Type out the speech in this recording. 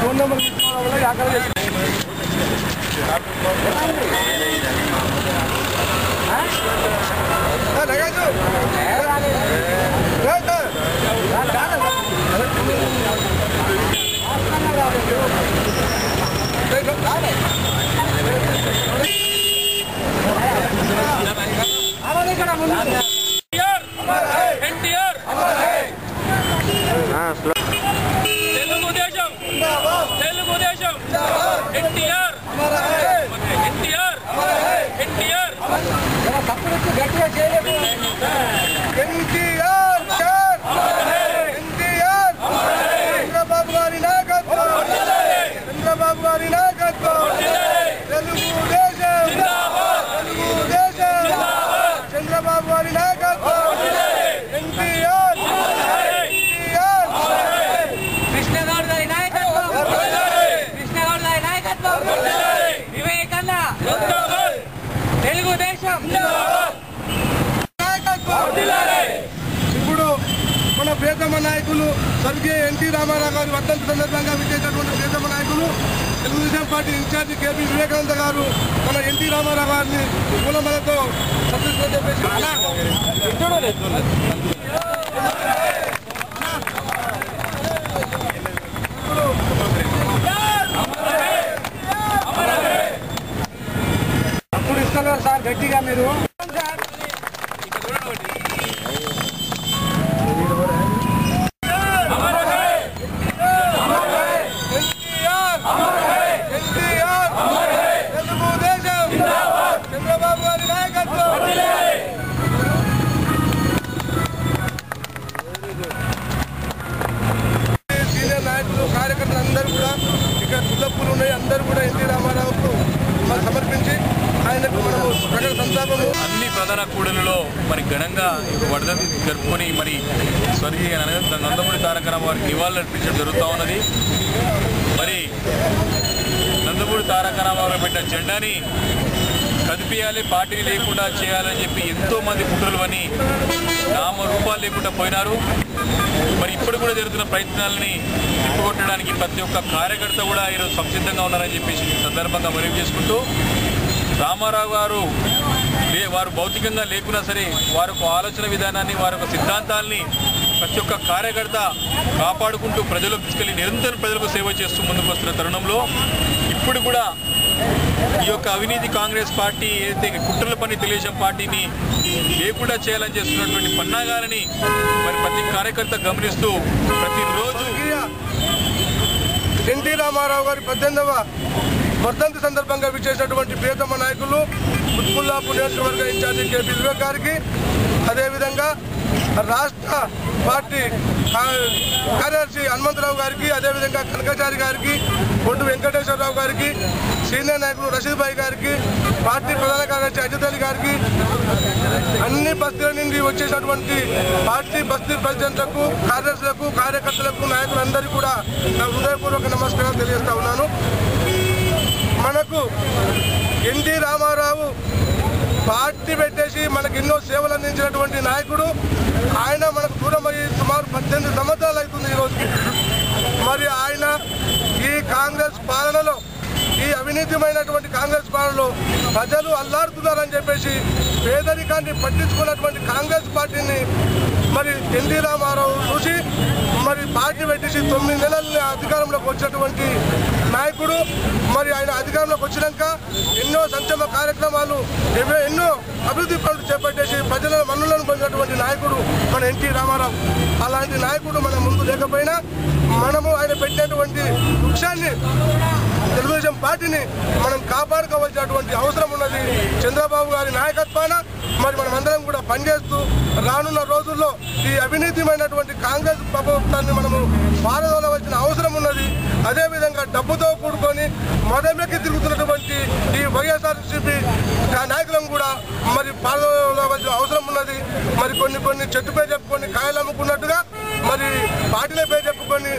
Phone number తీసుకోవడం వల్ల అక్కడ ఇప్పుడు మన ప్రియతమ నాయకులు స్వర్గీయ ఎన్టీ రామారావు గారి వర్ధంతి సందర్భంగా విచ్చేసినటువంటి ప్రియతమ నాయకులు Telugu Desam party in charge K P Vivekananda గారు మన ఎన్టీ రామారావు గారిని పూలమాలతో చెప్పేసి అప్పుడు ఇస్తున్నారు సార్ గట్టిగా మీరు కార్యకర్తలందరూ కూడా ఇక్కడ గుల్లప్పులు ఉన్నాయి. అందరూ కూడా ఎన్టీ రామారావుకు సమర్పించి ఆయనకు మనము ప్రజల సంతాపము అన్ని ప్రధాన కూడలిలో మరి ఘనంగా వర్ధంతి జరుపుకొని మరి స్వర్గీయ నందమూరి తారక రామారావు నివాళులు అర్పించడం జరుగుతూ ఉన్నది. మరి నందమూరి తారక రామారావు పెట్టిన జెండాని కదిపియాలి, పార్టీ లేకుండా చేయాలని చెప్పి ఎంతోమంది కుట్రలు అని నామరూపాలు లేకుండా పోయినారు. మరి ఇప్పుడు కూడా జరుగుతున్న ప్రయత్నాలని తిప్పుకొట్టడానికి ప్రతి ఒక్క కార్యకర్త కూడా ఈరోజు సంసిద్ధంగా ఉన్నారని చెప్పేసి సందర్భంగా మనవి చేసుకుంటూ, రామారావు గారు వారు భౌతికంగా లేకున్నా సరే వారి యొక్క ఆలోచన విధానాన్ని, వారి యొక్క సిద్ధాంతాలని ప్రతి ఒక్క కార్యకర్త కాపాడుకుంటూ ప్రజలకు తీసుకెళ్లి నిరంతరం ప్రజలకు సేవ చేస్తూ ముందుకు వస్తున్న తరుణంలో ఇప్పుడు కూడా ఈ యొక్క అవినీతి కాంగ్రెస్ పార్టీ ఏదైతే కుట్రల పని తెలుగుదేశం పార్టీని లేకుండా చేయాలని చేస్తున్నటువంటి పన్నాగాలని మరి ప్రతి కార్యకర్త గమనిస్తూ ప్రతిరోజు ఎన్టీ రామారావు గారి 18వ వర్ధంతి సందర్భంగా విచ్చేసినటువంటి ప్రియతమ నాయకులు ఉత్పుల్లాపూర్ నియోజకవర్గ ఇన్ఛార్జి కేపీ వివేక్ గారికి, అదేవిధంగా రాష్ట్ర పార్టీ కార్యదర్శి హనుమంతరావు గారికి, అదేవిధంగా కనకాచారి గారికి, బొడ్డు వెంకటేశ్వరరావు గారికి, సీనియర్ నాయకులు రషీద్ భాయ్ గారికి, పార్టీ ప్రధాన కార్యదర్శి అజిత్ అలీ గారికి, అన్ని బస్తీల నుండి వచ్చేసినటువంటి పార్టీ బస్తీ ప్రెసిడెంట్లకు, కార్యదర్శులకు, కార్యకర్తలకు, నాయకులందరికీ కూడా నా హృదయపూర్వక నమస్కారాలు తెలియజేస్తా ఉన్నాను. మనకు ఎన్టీ రామారావు పార్టీ పెట్టేసి మనకు ఎన్నో సేవలు అందించినటువంటి నాయకుడు. ఆయన మనకు దూరం అయ్యి సుమారు 18 సంవత్సరాలు అవుతుంది ఈరోజుకి. మరి ఆయన ఈ కాంగ్రెస్ పాలనలో, ఈ అవినీతిమైనటువంటి కాంగ్రెస్ పాలనలో ప్రజలు అల్లాడుతున్నారని చెప్పేసి పేదరికాన్ని పట్టించుకున్నటువంటి కాంగ్రెస్ పార్టీని మరి ఎన్టీ రామారావు చూసి మరి పార్టీ పెట్టేసి 9 నెలల అధికారంలోకి వచ్చినటువంటి నాయకుడు. మరి ఆయన అధికారంలోకి వచ్చినాక ఎన్నో సంక్షేమ కార్యక్రమాలు, ఎన్నో అభివృద్ధి పనులు చేపట్టేసి ప్రజల మన్నులను పొందినటువంటి నాయకుడు మన ఎన్టీ రామారావు. అలాంటి నాయకుడు మన ముందు లేకపోయినా మనము ఆయన పెట్టినటువంటి వృక్షాన్ని, తెలుగుదేశం పార్టీని మనం కాపాడుకోవాల్సినటువంటి అవసరం ఉన్నది. చంద్రబాబు గారి నాయకత్వాన మరి మనమందరం కూడా పనిచేస్తూ రానున్న రోజుల్లో ఈ అవినీతిమైనటువంటి కాంగ్రెస్ ప్రభుత్వాన్ని మనము పారదోలవలసిన అవసరం ఉన్నది. అదేవిధంగా డబ్బుతో కూడుకొని మదమెక్కి తిరుగుతున్నటువంటి ఈ వైఎస్ఆర్సీపీ నాయకులను కూడా మరి పారదోలవలసిన అవసరం ఉన్నది. మరి కొన్ని చెట్టు పేరు చెప్పుకొని కాయలు అమ్ముకున్నట్టుగా మరి పార్టీల పేరు చెప్పుకొని